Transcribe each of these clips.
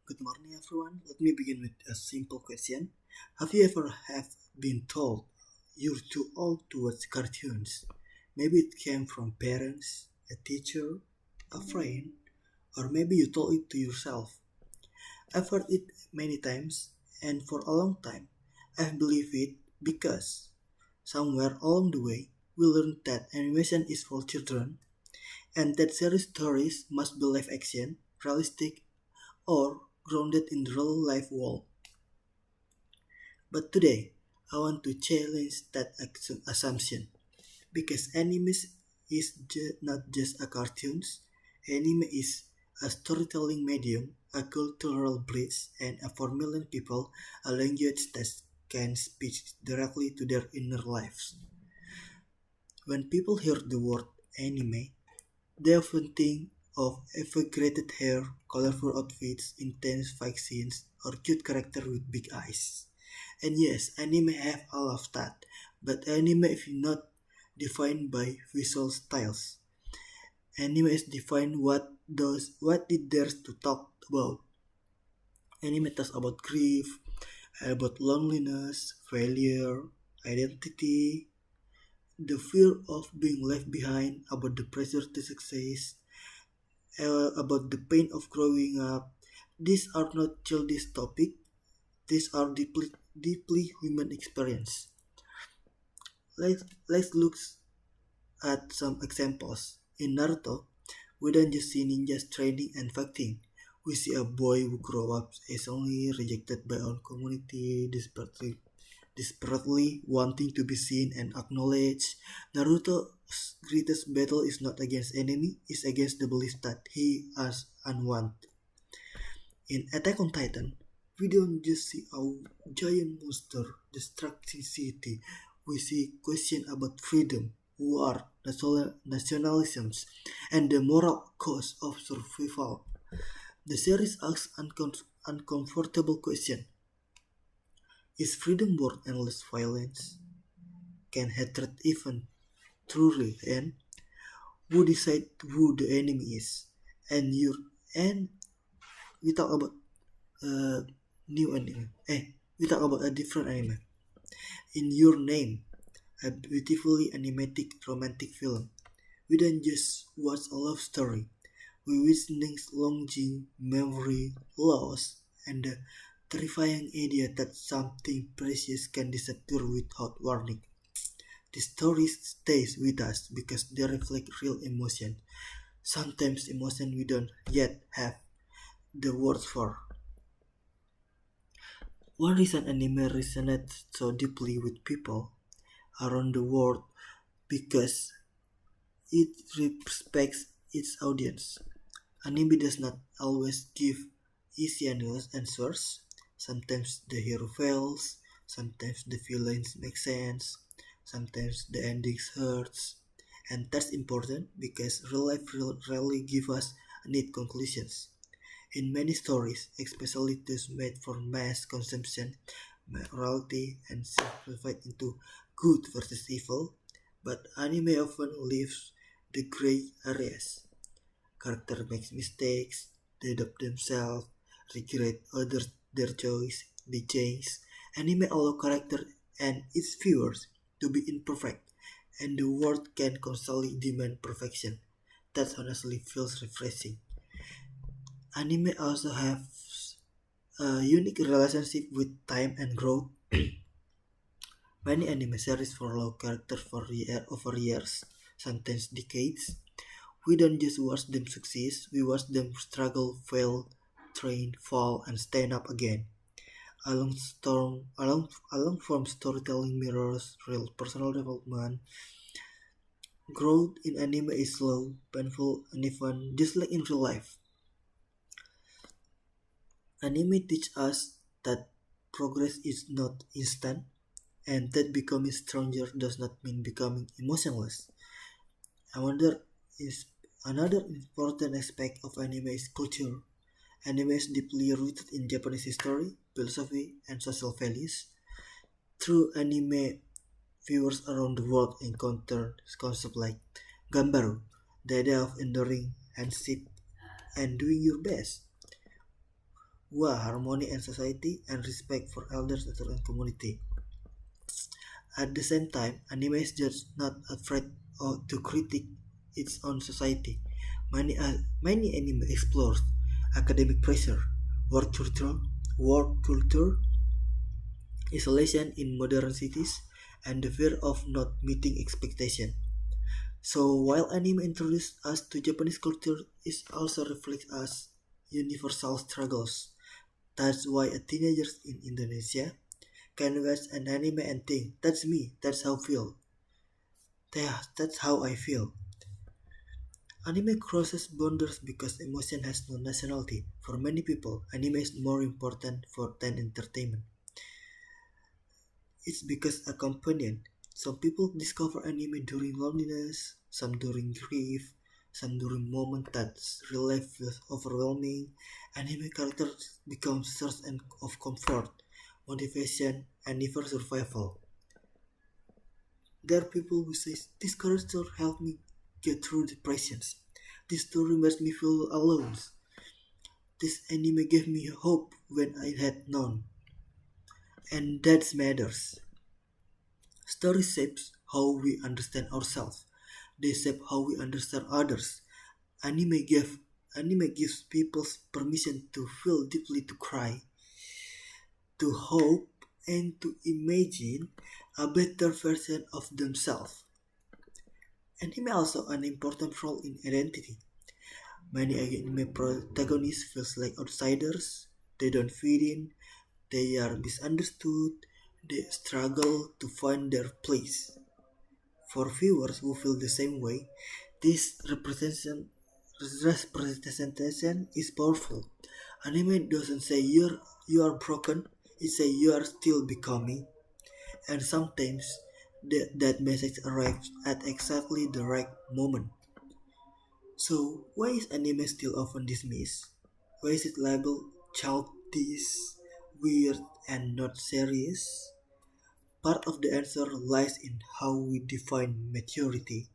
Good morning, everyone. Let me begin with a simple question. Have you ever have been told you're too old to watch cartoons? Maybe it came from parents, a teacher, a friend, or maybe you told it to yourself. I've heard it many times, and for a long time, I've believed it because somewhere along the way, we learned that animation is for children and that series stories must be live action, realistic, or grounded in the real life world. But today, I want to challenge that assumption because anime is not just a cartoons. Anime is a storytelling medium, a cultural bridge, and for million people, a language that can speak directly to their inner lives. When people hear the word anime, they often think of exaggerated hair, colorful outfits, intense fight scenes, or cute characters with big eyes. And yes, anime have all of that, but anime is not defined by visual styles. Anime is defined what it dares to talk about. Anime talks about grief, about loneliness, failure, identity, the fear of being left behind, about the pressure to success, about the pain of growing up. These are not childish topics. These are deeply human experience. Let's look at some examples. In Naruto, we don't just see ninjas training and fighting. We see a boy who grew up as only rejected by our community, desperately wanting to be seen and acknowledged. Naruto's greatest battle is not against enemy, it's against the belief that he is unwanted. In Attack on Titan, we don't just see a giant monster destructing city. We see question about freedom, war, nationalisms, and the moral cost of survival. The series asks uncomfortable question. Is freedom worth endless violence? Can hatred even truly end? Who decide who the enemy is? And we talk about uh, new anime. We talk about a different anime. In Your Name, a beautifully animated romantic film. We don't just watch a love story. We witness longing, memory, loss, and the terrifying idea that something precious can disappear without warning. The story stays with us because they reflect real emotion. Sometimes emotion we don't yet have the words for. One reason anime resonates so deeply with people around the world because it respects its audience. Anime does not always give easy answers. Sometimes the hero fails, sometimes the villains make sense, sometimes the endings hurts. And that's important because real life rarely give us neat conclusions. In many stories, especially those made for mass consumption, morality and simplified into good versus evil, but anime often leaves the gray areas. Character makes mistakes, they doubt themselves, regret their choice, they change. Anime allow character and its viewers to be imperfect, and the world can constantly demand perfection. That honestly feels refreshing. Anime also have a unique relationship with time and growth. Many anime series follow characters over years, sometimes decades. We don't just watch them succeed, we watch them struggle, fail, train, fall, and stand up again. Along from storytelling mirrors real personal development. Growth in anime is slow, painful, uneven, just like in real life. Anime teach us that progress is not instant, and that becoming stronger does not mean becoming emotionless. I wonder is another important aspect of anime is culture. Anime is deeply rooted in Japanese history, philosophy, and social values. Through anime, viewers around the world encounter concepts like gambaru, the idea of enduring hardship and doing your best, harmony and society, and respect for elders and community. At the same time, anime is just not afraid to critique its own society. Many anime explores academic pressure, work culture, work culture, isolation in modern cities, and the fear of not meeting expectation. So while anime introduced us to Japanese culture, it also reflects us universal struggles. That's why a teenager in Indonesia can watch an anime and think, "That's me. That's how I feel." Anime crosses borders because emotion has no nationality. For many people, anime is more important than entertainment. It's because a companion. Some people discover anime during loneliness, some during grief, some during moments that real life feels overwhelming. Anime characters become source of comfort, motivation, and even survival. There are people who say, "This character helped me get through depressions. This story makes me feel alone. This anime gave me hope when I had none." And that matters. Story shapes how we understand ourselves. They shape how we understand others. Anime give Anime gives people permission to feel deeply, to cry, to hope, and to imagine a better version of themselves. Anime also an important role in identity. Many anime protagonists feel like outsiders. They don't fit in. They are misunderstood. They struggle to find their place. For viewers who feel the same way, this representation is powerful. Anime doesn't say you are broken; it says you are still becoming. And sometimes that message arrives at exactly the right moment. So why is anime still often dismissed? Why is it labeled childish, weird, and not serious? Part of the answer lies in how we define maturity.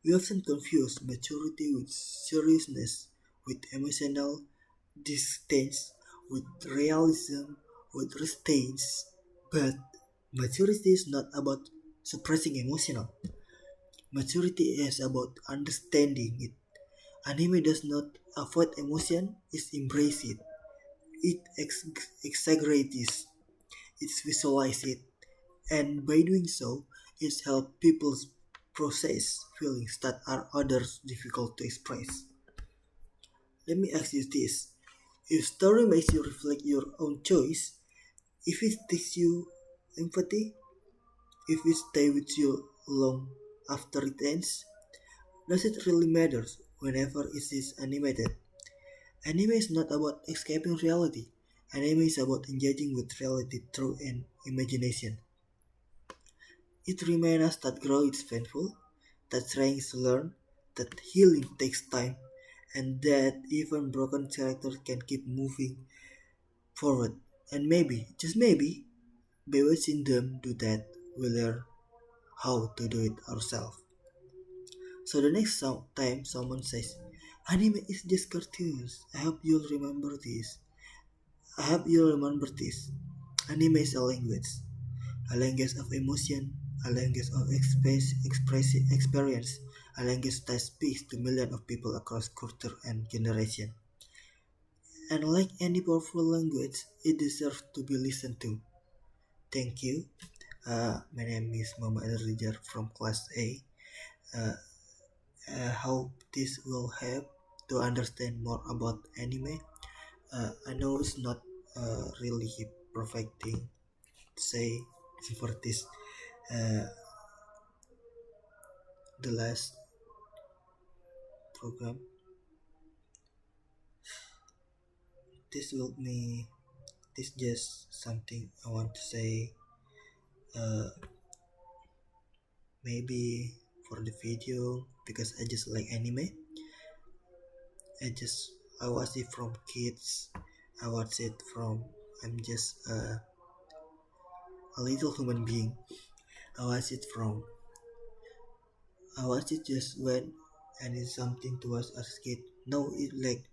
We often confuse maturity with seriousness, with emotional distance, with realism, with restraint. But maturity is not about suppressing emotional. Maturity is about understanding it. Anime does not avoid emotion, it embraces it. It exaggerates it, visualizes it, and by doing so, it helps people process feelings that are others difficult to express. Let me ask you this. If story makes you reflect your own choice, if it teaches you empathy, if it stay with you long after it ends, does it really matter whenever it is animated? Anime is not about escaping reality. Anime is about engaging with reality through an imagination. It reminds us that growth is painful, that trying to learn, that healing takes time, and that even broken characters can keep moving forward. And maybe, just maybe, by watching them do that, we learn how to do it ourselves. So the next time someone says, "Anime is just cartoons," I hope you'll remember this. I hope you'll remember this. Anime is a language of emotion, a language of experience, a language that speaks to millions of people across culture and generation. And like any powerful language, it deserves to be listened to. Thank you. My name is Muhammad Rijar from Class A. Uh, I hope this will help to understand more about anime. I know it's not really perfect thing to say for this. Uh, the last program. This will me. This just something I want to say. Uh, Maybe for the video because I just like anime. I watch it from kids. I watch it from. I'm just a little human being. I watch it from. I watch it just when I need something to watch as a kid. No, it like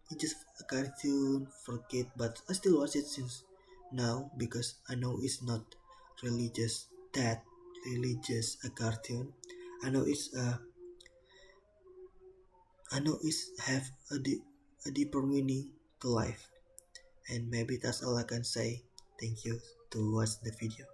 It's just a cartoon for kid, but I still watch it since now because I know it's not really just that, really just a cartoon. I know it's have a deeper meaning to life, and maybe that's all I can say. Thank you to watch the video.